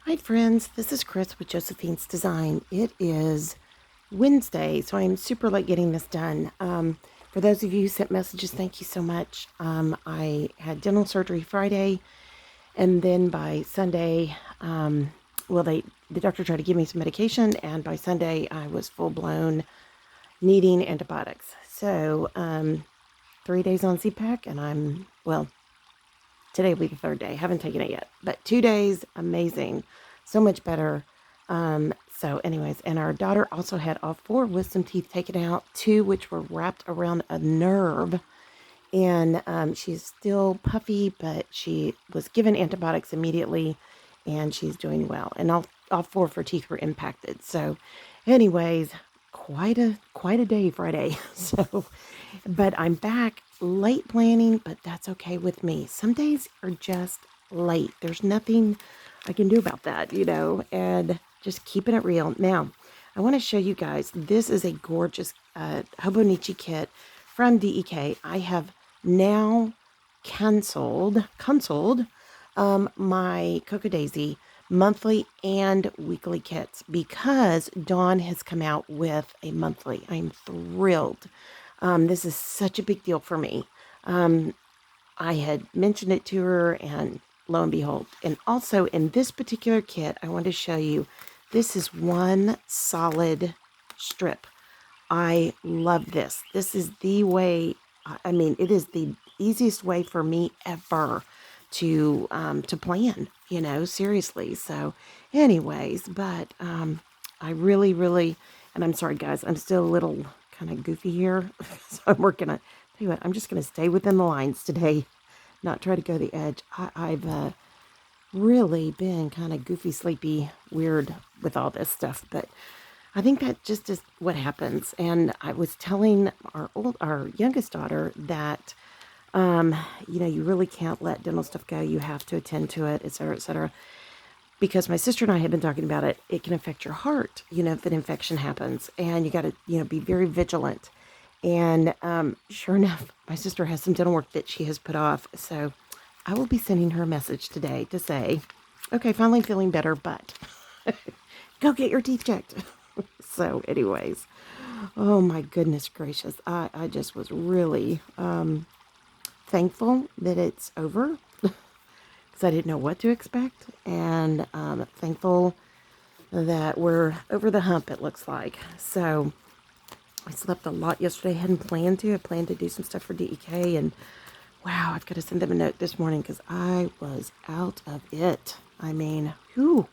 Hi friends, this is Chris with Josephine's Design. It is Wednesday, so I'm super late getting this done. For those of you who sent messages, thank you so much. I had dental surgery Friday, and then by Sunday, the doctor tried to give me some medication, and by Sunday I was full blown needing antibiotics. So 3 days on CPAC, and today will be the third day. I haven't taken it yet, but 2 days, amazing. So much better. So anyways, and our daughter also had all 4 wisdom teeth taken out, 2 which were wrapped around a nerve. And she's still puffy, but she was given antibiotics immediately, and she's doing well. And all 4 of her teeth were impacted. So anyways, quite a day Friday. So, but I'm back late planning, but that's okay with me. Some days are just late. There's nothing I can do about that, and just keeping it real. Now, I want to show you guys, this is a gorgeous Hobonichi kit from DEK. I have now canceled my Cocoa Daisy monthly and weekly kits because Dawn has come out with a monthly. I'm thrilled. This is such a big deal for me. I had mentioned it to her, and lo and behold. And also in this particular kit, I want to show you, this is one solid strip. I love this. This is the way, it is the easiest way for me ever to plan, seriously. So anyways, but I really, and I'm sorry guys, I'm still a little kind of goofy here. So I'm working on, tell you what, I'm just going to stay within the lines today, not try to go the edge. I've really been kind of goofy, sleepy, weird with all this stuff, but I think that just is what happens. And I was telling our youngest daughter that, you really can't let dental stuff go. You have to attend to it, et cetera, et cetera. Because my sister and I have been talking about it. It can affect your heart, if an infection happens, and you got to, be very vigilant. And sure enough, my sister has some dental work that she has put off. So I will be sending her a message today to say, okay, finally feeling better, but go get your teeth checked. So anyways, oh my goodness gracious. I just was really thankful that it's over because I didn't know what to expect. And thankful that we're over the hump, it looks like. So I slept a lot yesterday. I hadn't planned to. I planned to do some stuff for DEK, and wow, I've got to send them a note this morning because I was out of it. Whew.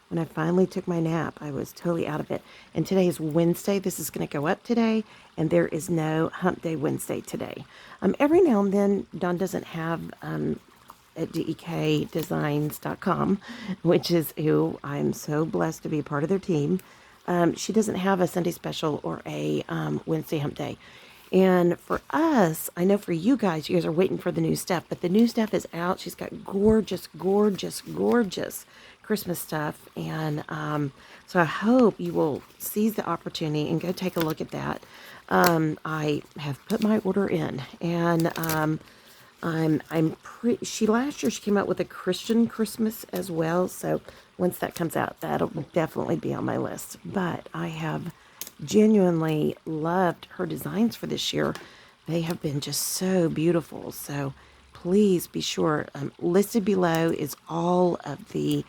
When I finally took my nap, I was totally out of it. And today is Wednesday. This is going to go up today, and there is no Hump Day Wednesday today. Every now and then, Dawn doesn't have at dekdesigns.com, which is who I'm so blessed to be a part of their team. She doesn't have a Sunday special or a Wednesday Hump Day. And for us, I know for you guys are waiting for the new stuff, but the new stuff is out. She's got gorgeous Christmas stuff. And so I hope you will seize the opportunity and go take a look at that. I have put my order in, and last year she came out with a Christian Christmas as well. So once that comes out, that'll definitely be on my list. But I have genuinely loved her designs for this year. They have been just so beautiful. So please be sure, listed below is all of the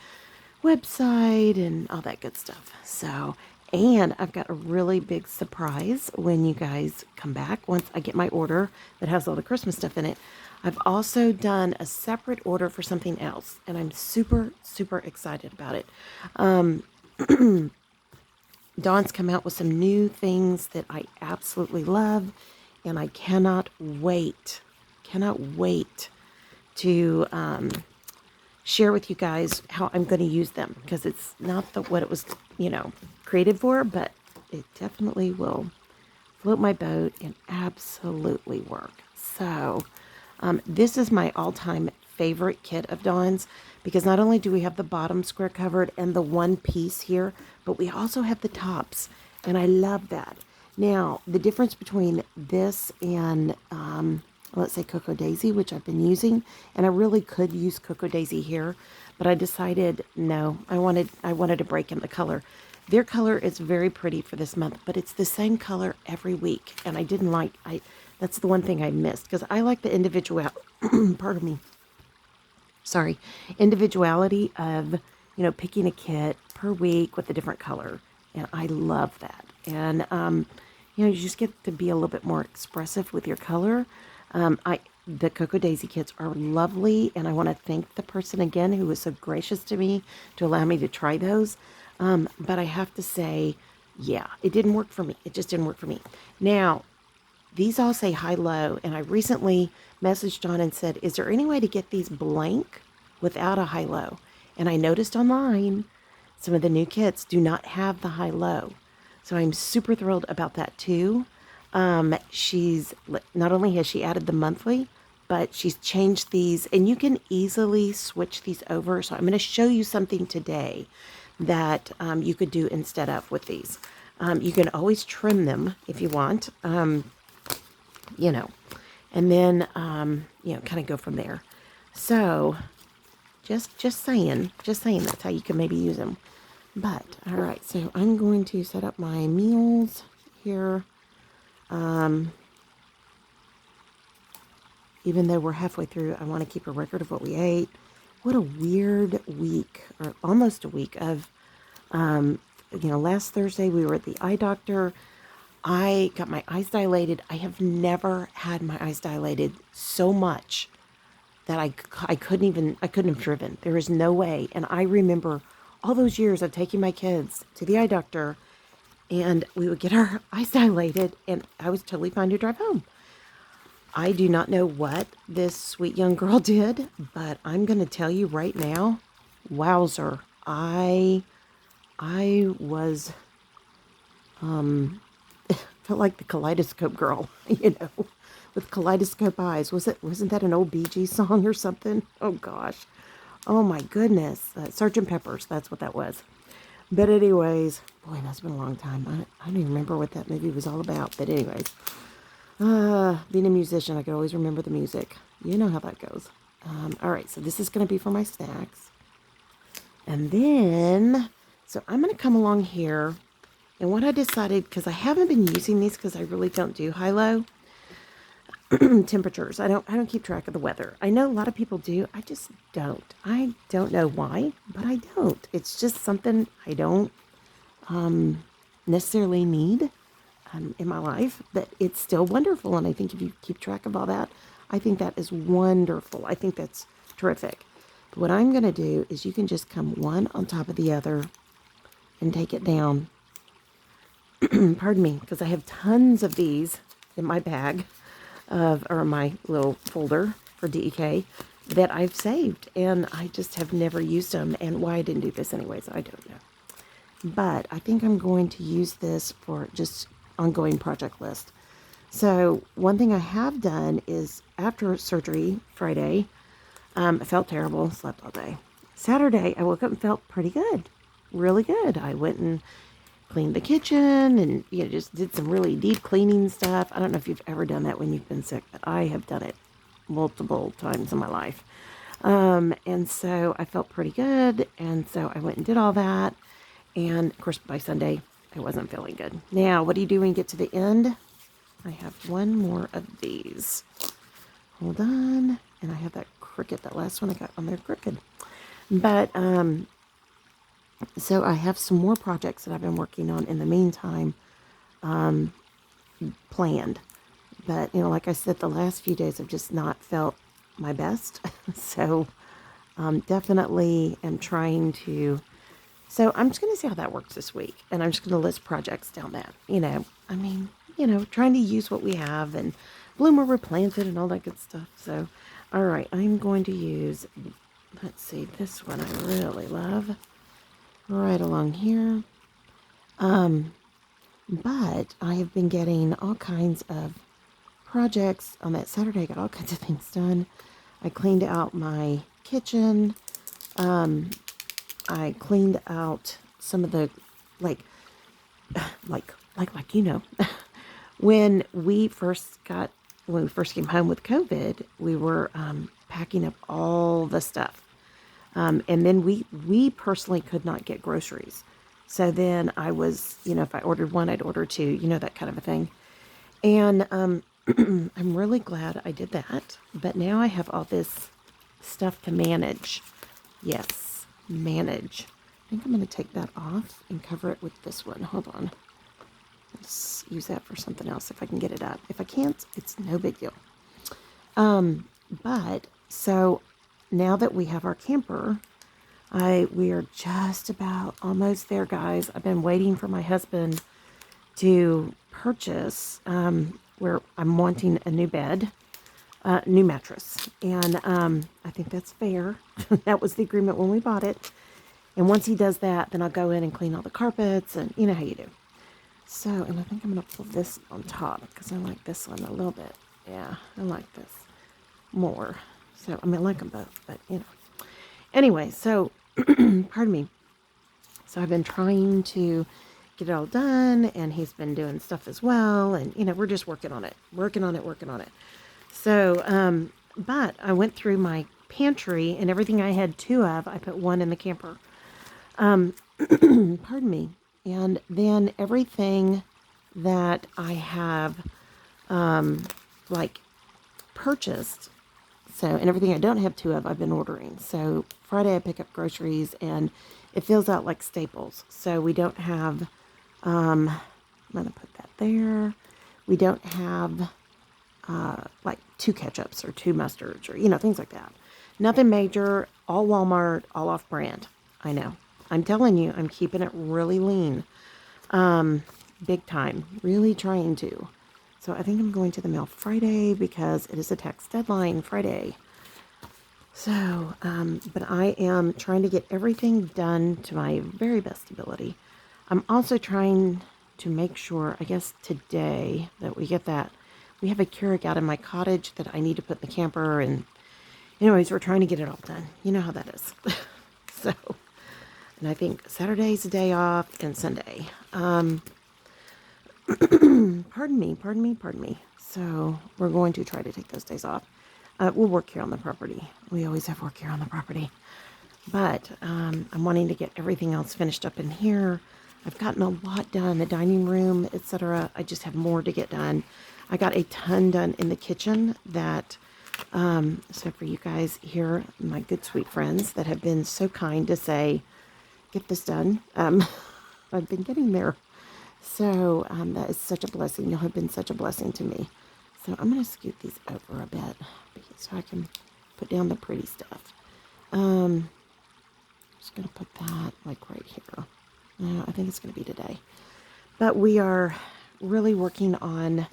website and all that good stuff. So, and I've got a really big surprise when you guys come back once I get my order that has all the Christmas stuff in it. I've also done a separate order for something else, and I'm super excited about it. Dawn's come out with some new things that I absolutely love, and I cannot wait to share with you guys how I'm going to use them, because it's not what it was, created for, but it definitely will float my boat and absolutely work. So this is my all-time favorite kit of Dawn's, because not only do we have the bottom square covered and the one piece here, but we also have the tops, and I love that. Now, the difference between this and, let's say Cocoa Daisy, which I've been using, and I really could use Cocoa Daisy here, but I decided no, I wanted to break in the color. Their color is very pretty for this month, but it's the same color every week, and I didn't like. That's the one thing I missed because I like the individual. Pardon me. Sorry, individuality of picking a kit per week with a different color, and I love that. And you just get to be a little bit more expressive with your color. The Cocoa Daisy kits are lovely, and I want to thank the person again who was so gracious to me to allow me to try those. But I have to say, yeah, it didn't work for me. It just didn't work for me. Now, these all say high-low, and I recently messaged John and said, is there any way to get these blank without a high-low? And I noticed online some of the new kits do not have the high-low. So I'm super thrilled about that too. She's not only has she added the monthly, but she's changed these, and you can easily switch these over. So I'm going to show you something today that you could do instead of with these. You can always trim them if you want, and then, kind of go from there. So just saying that's how you can maybe use them. But, all right, so I'm going to set up my meals here. Even though we're halfway through, I want to keep a record of what we ate. What a weird week, or almost a week of, last Thursday we were at the eye doctor. I got my eyes dilated. I have never had my eyes dilated so much that I couldn't have driven. There is no way. And I remember all those years of taking my kids to the eye doctor, and we would get our eyes dilated, and I was totally fine to drive home. I do not know what this sweet young girl did, but I'm going to tell you right now, wowzer, I was, felt like the kaleidoscope girl, with kaleidoscope eyes. Wasn't that an old Bee Gees song or something? Oh gosh. Oh my goodness. Sgt. Pepper's, that's what that was. But anyways, boy, that's been a long time. I don't even remember what that movie was all about. But anyways, being a musician, I could always remember the music. You know how that goes. All right, so this is going to be for my snacks. And then, so I'm going to come along here. And what I decided, because I haven't been using these because I really don't do high-low temperatures. I don't keep track of the weather. I know a lot of people do. I just don't. I don't know why, but I don't. It's just something I don't necessarily need in my life, but it's still wonderful. And I think if you keep track of all that, I think that is wonderful. I think that's terrific. But what I'm going to do is you can just come one on top of the other and take it down. Pardon me, because I have tons of these in my bag or my little folder for DEK that I've saved, and I just have never used them. And why I didn't do this anyways, I don't know. But I think I'm going to use this for just ongoing project list. So one thing I have done is after surgery Friday, I felt terrible, slept all day. Saturday, I woke up and felt pretty good, really good. I went and cleaned the kitchen and just did some really deep cleaning stuff. I don't know if you've ever done that when you've been sick, but I have done it multiple times in my life. And so I felt pretty good, and so I went and did all that. And of course by Sunday I wasn't feeling good. Now what do you do when you get to the end? I have one more of these. Hold on. And I have that crooked, that last one I got on there crooked. But so I have some more projects that I've been working on in the meantime, planned. But, like I said, the last few days I've just not felt my best. So definitely am trying to. So I'm just going to see how that works this week. And I'm just going to list projects down that. Trying to use what we have and bloom where we're planted and all that good stuff. So, all right, I'm going to use, let's see, this one I really love. Right along here. But I have been getting all kinds of projects. On that Saturday, I got all kinds of things done. I cleaned out my kitchen. I cleaned out some of the, when we first came home with COVID, we were packing up all the stuff. And then we personally could not get groceries. So then I was, if I ordered one, I'd order two, that kind of a thing. And I'm really glad I did that. But now I have all this stuff to manage. Yes, manage. I think I'm going to take that off and cover it with this one. Hold on. Let's use that for something else if I can get it up. If I can't, it's no big deal. But so now that we have our camper, we are just about almost there, guys. I've been waiting for my husband to purchase where I'm wanting a new bed, new mattress. And I think that's fair. That was the agreement when we bought it. And once he does that, then I'll go in and clean all the carpets, and you know how you do. So, and I think I'm going to pull this on top because I like this one a little bit. Yeah, I like this more. So, I mean, I like them both, but Anyway, so, pardon me. So I've been trying to get it all done, and he's been doing stuff as well. And, we're just working on it. So, but I went through my pantry, and everything I had two of, I put one in the camper. Pardon me. And then everything that I have, like, purchased, and everything I don't have two of, I've been ordering. So Friday I pick up groceries, and it fills out like Staples. So we don't have, I'm going to put that there. We don't have, like two ketchups or two mustards or, things like that. Nothing major, all Walmart, all off brand. I know. I'm telling you, I'm keeping it really lean. Big time. Really trying to. So I think I'm going to the mail Friday because it is a tax deadline Friday. So, but I am trying to get everything done to my very best ability. I'm also trying to make sure, I guess today, that we get that. We have a Keurig out in my cottage that I need to put in the camper. And anyways, we're trying to get it all done. You know how that is. So, and I think Saturday's a day off and Sunday. Pardon me. So we're going to try to take those days off. We'll work here on the property. We always have work here on the property. But I'm wanting to get everything else finished up in here. I've gotten a lot done, the dining room, etc. I just have more to get done. I got a ton done in the kitchen that, so for you guys here, my good sweet friends that have been so kind to say, get this done. I've been getting there. So that is such a blessing. Y'all have been such a blessing to me. So I'm going to scoot these over a bit so I can put down the pretty stuff. Just going to put that like right here. I think it's going to be today. But we are really working on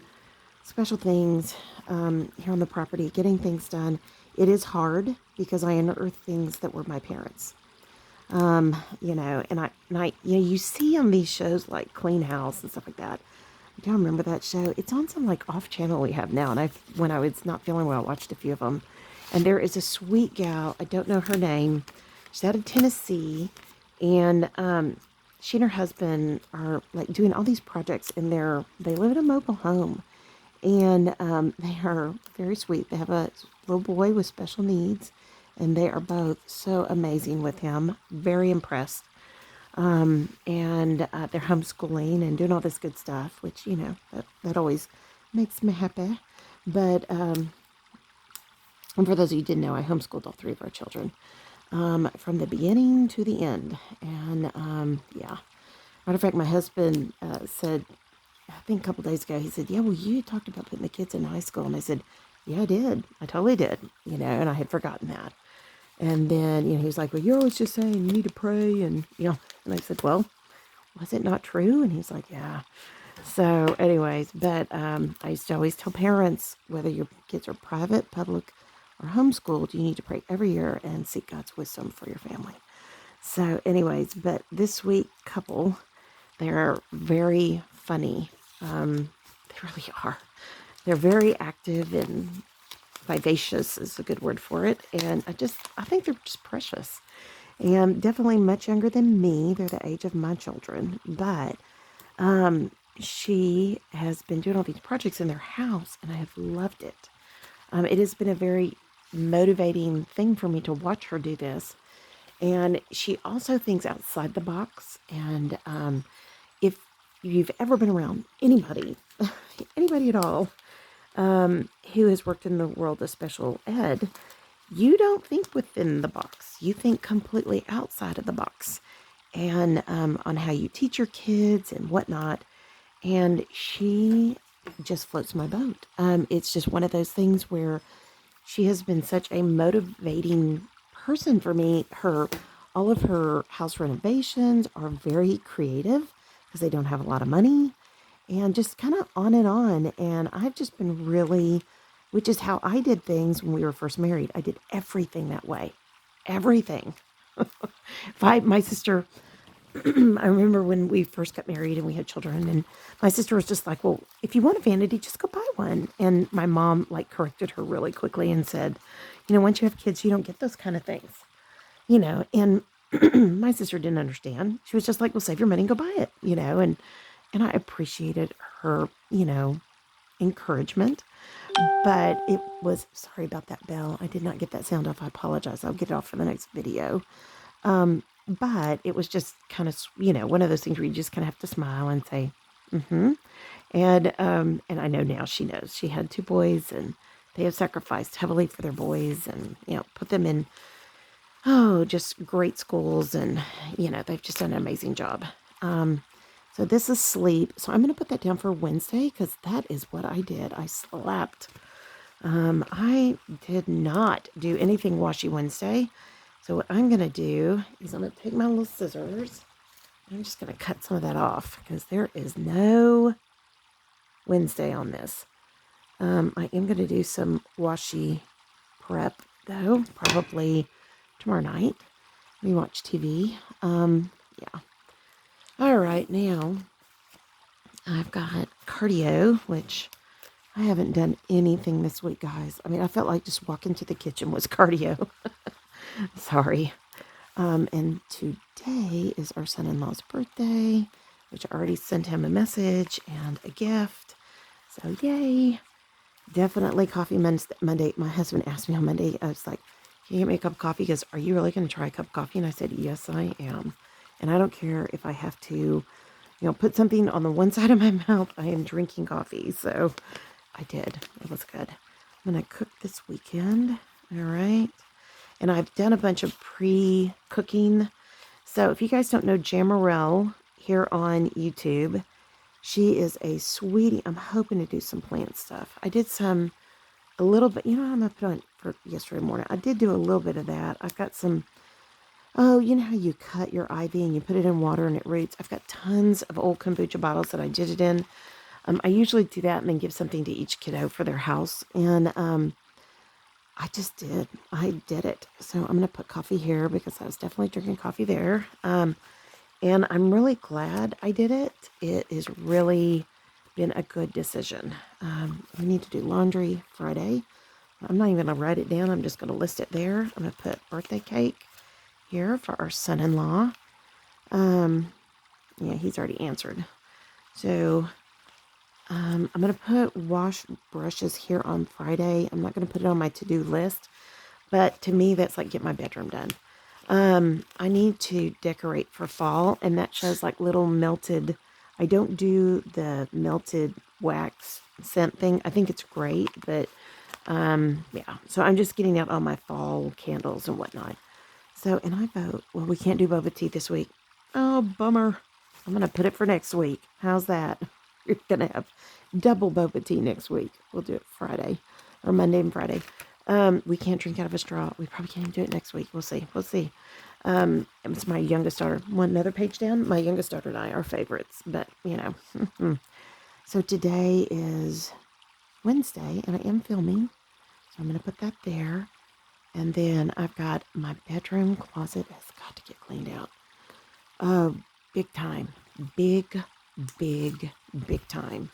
special things here on the property, getting things done. It is hard because I unearthed things that were my parents. And you see on these shows like Clean House and stuff like that. I don't remember that show. It's on some like off channel we have now. And when I was not feeling well, I watched a few of them. And there is a sweet gal. I don't know her name. She's out of Tennessee. And she and her husband are like doing all these projects they live in a mobile home. And they are very sweet. They have a little boy with special needs. And they are both so amazing with him. Very impressed. And they're homeschooling and doing all this good stuff, which, that always makes me happy. But and for those of you who didn't know, I homeschooled all three of our children from the beginning to the end. And, yeah. Matter of fact, my husband said, I think a couple days ago, he said, yeah, well, you talked about putting the kids in high school. And I said, yeah, I did. I totally did, and I had forgotten that. And then, he was like, well, you're always just saying you need to pray. And, and I said, well, was it not true? And he's like, yeah. So anyways, but I used to always tell parents, whether your kids are private, public, or homeschooled, you need to pray every year and seek God's wisdom for your family. So anyways, but this week couple, they're very funny. They really are. They're very active and vivacious is a good word for it. And I think they're just precious. And definitely much younger than me. They're the age of my children. But she has been doing all these projects in their house, and I have loved it. It has been a very motivating thing for me to watch her do this. And she also thinks outside the box. And if you've ever been around anybody, anybody at all, who has worked in the world of special ed, you don't think within the box. You think completely outside of the box, and on how you teach your kids and whatnot. And she just floats my boat. It's just one of those things where she has been such a motivating person for me. All of her house renovations are very creative because they don't have a lot of money, and just kind of on and on. And I've just been really, which is how I did things when we were first married. I did everything that way, everything. My sister, I remember when we first got married and we had children, and my sister was just like, well, if you want a vanity, just go buy one. And my mom like corrected her really quickly and said, once you have kids, you don't get those kind of things, and my sister didn't understand. She was just like, well, save your money and go buy it, and I appreciated her, encouragement. But it was, sorry about that bell. I did not get that sound off. I apologize. I'll get it off for the next video. But it was just kind of, one of those things where you just kind of have to smile and say, mm-hmm. And I know now she knows. She had 2 boys, and they have sacrificed heavily for their boys, and, put them in, just great schools. And, they've just done an amazing job. So this is sleep. So I'm going to put that down for Wednesday, because that is what I did. I slept. I did not do anything washy Wednesday. So what I'm going to do is I'm going to take my little scissors. I'm just going to cut some of that off because there is no Wednesday on this. I am going to do some washi prep, though, probably tomorrow night. We watch TV. Yeah. All right, now I've got cardio, which I haven't done anything this week, guys. I mean, I felt like just walking to the kitchen was cardio. Sorry. And today is our son-in-law's birthday, which I already sent him a message and a gift. So yay. Definitely coffee Monday. My husband asked me on Monday, I was like, can you get me a cup of coffee? He goes, are you really going to try a cup of coffee? And I said, yes, I am. And I don't care if I have to, put something on the one side of my mouth. I am drinking coffee. So I did. It was good. I'm going to cook this weekend. All right. And I've done a bunch of pre-cooking. So if you guys don't know Jamarelle here on YouTube, she is a sweetie. I'm hoping to do some plant stuff. I did a little bit, I'm going to put on for yesterday morning. I did do a little bit of that. I've got some, how you cut your ivy and you put it in water and it roots. I've got tons of old kombucha bottles that I did it in. I usually do that and then give something to each kiddo for their house. And I just did. I did it. So I'm going to put coffee here because I was definitely drinking coffee there. And I'm really glad I did it. It has really been a good decision. We need to do laundry Friday. I'm not even going to write it down. I'm just going to list it there. I'm going to put birthday cake here for our son-in-law. Yeah, he's already answered. So I'm going to put wash brushes here on Friday. I'm not going to put it on my to-do list, but to me, that's like get my bedroom done. I need to decorate for fall, and that shows like little melted. I don't do the melted wax scent thing. I think it's great, but yeah. So I'm just getting out all my fall candles and whatnot. So, and I vote. Well, we can't do boba tea this week. Oh, bummer. I'm going to put it for next week. How's that? You're going to have double boba tea next week. We'll do it Friday or Monday and Friday. We can't drink out of a straw. We probably can't even do it next week. We'll see. We'll see. It's my youngest daughter. One another page down. My youngest daughter and I are favorites, but So today is Wednesday and I am filming. So I'm going to put that there. And then I've got my bedroom closet has got to get cleaned out. Oh, big time. Big time.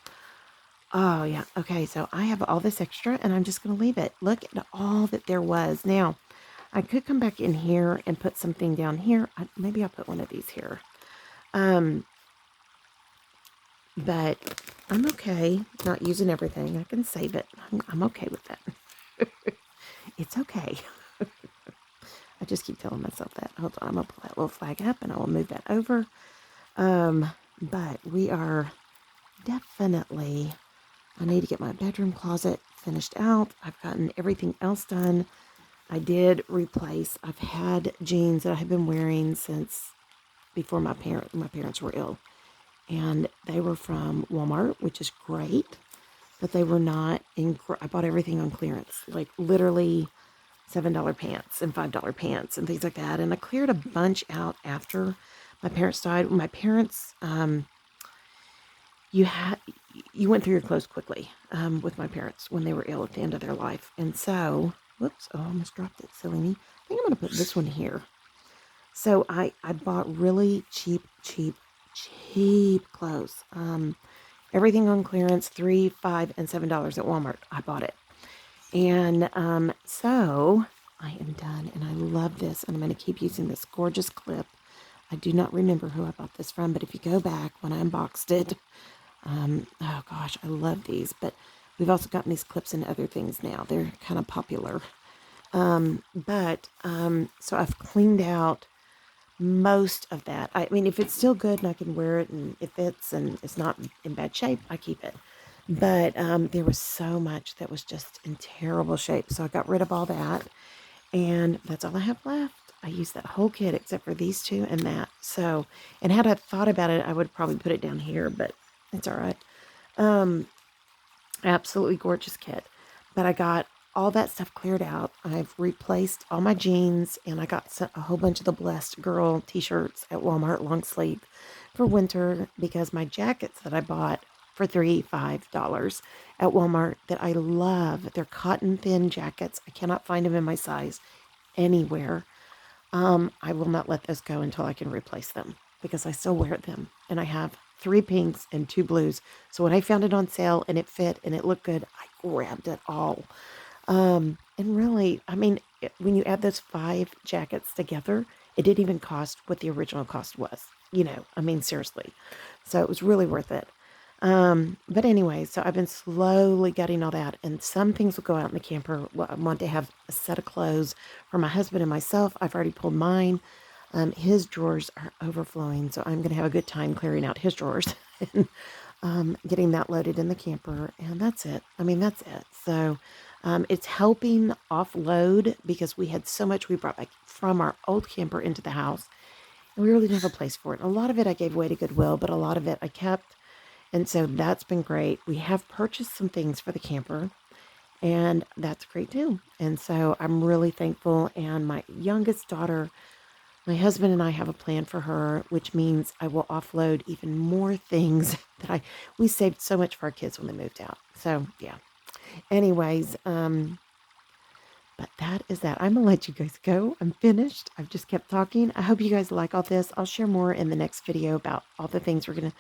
Oh, yeah. Okay, so I have all this extra, and I'm just going to leave it. Look at all that there was. Now, I could come back in here and put something down here. Maybe I'll put one of these here. But I'm okay not using everything. I can save it. I'm okay with that. It's okay. I just keep telling myself that. Hold on, I'm going to pull that little flag up and I will move that over. But we are definitely, I need to get my bedroom closet finished out. I've gotten everything else done. I did replace, I've had jeans that I have been wearing since before my parents were ill. And they were from Walmart, which is great. But they were not I bought everything on clearance, like literally $7 pants and $5 pants and things like that. And I cleared a bunch out after my parents died. My parents, you went through your clothes quickly with my parents when they were ill at the end of their life. And so, whoops, oh, I almost dropped it, silly me. I think I'm going to put this one here. So I bought really cheap clothes. Everything on clearance, $3, $5, and $7 at Walmart. I bought it. And so I am done, and I love this, and I'm going to keep using this gorgeous clip. I do not remember who I bought this from, but if you go back when I unboxed it, oh gosh, I love these. But we've also gotten these clips in other things now. They're kind of popular. So I've cleaned out most of that. I mean, if it's still good and I can wear it and it fits and it's not in bad shape, I keep it. But there was so much that was just in terrible shape. So I got rid of all that. And that's all I have left. I used that whole kit except for these two and that. So, and had I thought about it, I would probably put it down here, but it's all right. Absolutely gorgeous kit. But I got all that stuff cleared out. I've replaced all my jeans, and I got a whole bunch of the Blessed Girl t-shirts at Walmart, long sleeve, for winter, because my jackets that I bought for $3, $5 at Walmart that I love, they're cotton thin jackets. I cannot find them in my size anywhere. I will not let those go until I can replace them, because I still wear them, and I have 3 pinks and 2 blues. So when I found it on sale and it fit and it looked good, I grabbed it all. And really, I mean, when you add those 5 jackets together, it didn't even cost what the original cost was. I mean, seriously. So it was really worth it. But anyway, so I've been slowly gutting all that, and some things will go out in the camper. Well, I want to have a set of clothes for my husband and myself. I've already pulled mine. His drawers are overflowing, so I'm going to have a good time clearing out his drawers and getting that loaded in the camper, and that's it. I mean, that's it. So it's helping offload, because we had so much we brought back from our old camper into the house, and we really didn't have a place for it. A lot of it I gave away to Goodwill, but a lot of it I kept. And so that's been great. We have purchased some things for the camper, and that's great too. And so I'm really thankful. And my youngest daughter, my husband and I have a plan for her, which means I will offload even more things that we saved so much for our kids when they moved out. So yeah. Anyways, but that is that. I'm going to let you guys go. I'm finished. I've just kept talking. I hope you guys like all this. I'll share more in the next video about all the things we've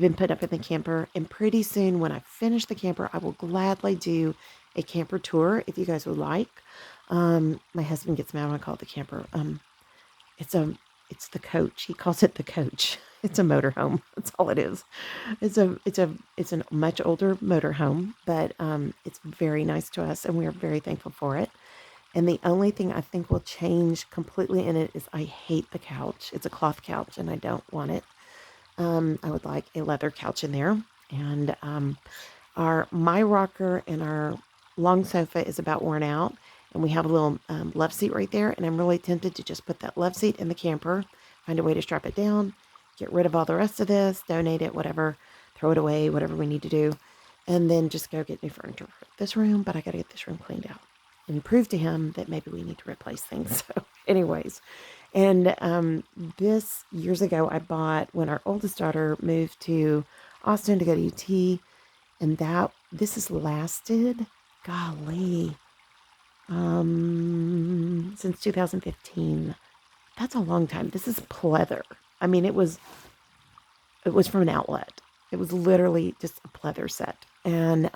been putting up in the camper. And pretty soon when I finish the camper, I will gladly do a camper tour if you guys would like. My husband gets mad when I call it the camper. It's the coach. He calls it the coach. It's a motorhome. That's all it is. It's a much older motorhome, but it's very nice to us, and we are very thankful for it. And the only thing I think will change completely in it is I hate the couch. It's a cloth couch, and I don't want it. I would like a leather couch in there. And my rocker and our long sofa is about worn out. And we have a little love seat right there. And I'm really tempted to just put that love seat in the camper, find a way to strap it down, get rid of all the rest of this, donate it, whatever, throw it away, whatever we need to do. And then just go get new furniture for this room. But I got to get this room cleaned out and prove to him that maybe we need to replace things. So anyways, and this years ago I bought when our oldest daughter moved to Austin to go to UT, and this has lasted, golly, since 2015. That's a long time. This is pleather. I mean, it was from an outlet. It was literally just a pleather set. And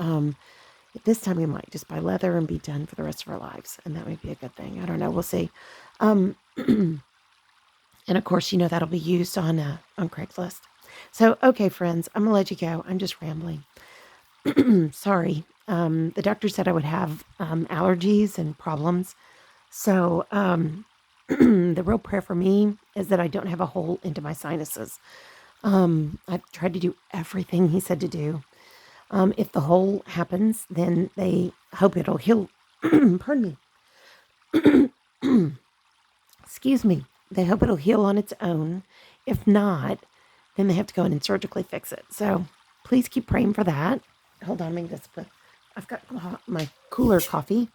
this time we might just buy leather and be done for the rest of our lives. And that might be a good thing. I don't know. We'll see. And of course, that'll be used on Craigslist. So, okay, friends, I'm going to let you go. I'm just rambling. Sorry. The doctor said I would have allergies and problems. So The real prayer for me is that I don't have a hole into my sinuses. I've tried to do everything he said to do. If the hole happens, then they hope it'll heal. Pardon me. Excuse me. They hope it'll heal on its own. If not, then they have to go in and surgically fix it. So please keep praying for that. Hold on, maybe that's put. I've got my cooler coffee.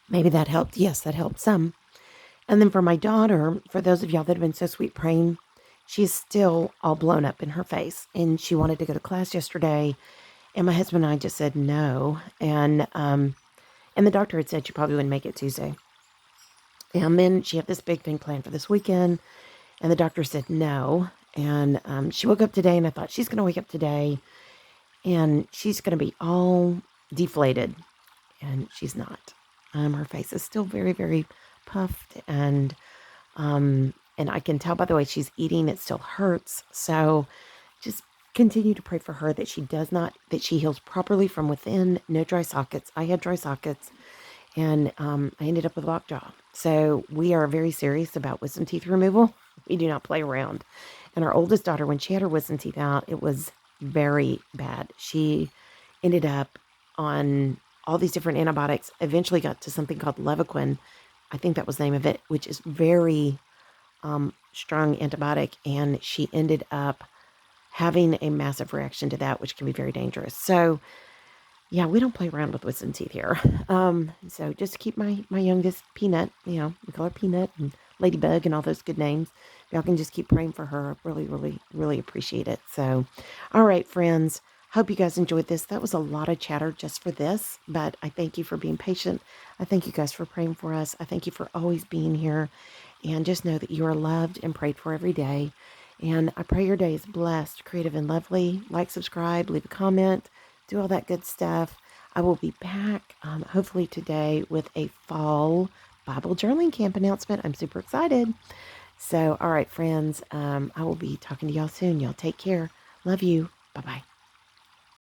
Maybe that helped. Yes, that helped some. And then for my daughter, for those of y'all that have been so sweet praying, she's still all blown up in her face. And she wanted to go to class yesterday. And my husband and I just said no. And the doctor had said she probably wouldn't make it Tuesday. And then she had this big thing planned for this weekend. And the doctor said no. And she woke up today, and I thought she's going to wake up today and she's going to be all deflated. And she's not. Her face is still very, very puffed. And I can tell by the way she's eating, it still hurts. So just continue to pray for her that that she heals properly from within. No dry sockets. I had dry sockets. And I ended up with lockjaw. So we are very serious about wisdom teeth removal. We do not play around. And our oldest daughter, when she had her wisdom teeth out, it was very bad. She ended up on all these different antibiotics, eventually got to something called Levaquin. I think that was the name of it, which is very strong antibiotic. And she ended up having a massive reaction to that, which can be very dangerous. So yeah, we don't play around with wisdom teeth here. So just keep my youngest Peanut, we call her Peanut and Ladybug and all those good names. Y'all can just keep praying for her. Really, really, really appreciate it. So, all right, friends. Hope you guys enjoyed this. That was a lot of chatter just for this, but I thank you for being patient. I thank you guys for praying for us. I thank you for always being here. And just know that you are loved and prayed for every day. And I pray your day is blessed, creative, and lovely. Like, subscribe, leave a comment. Do all that good stuff. I will be back hopefully today with a fall Bible journaling camp announcement. I'm super excited. So, all right, friends, I will be talking to y'all soon. Y'all take care. Love you. Bye-bye.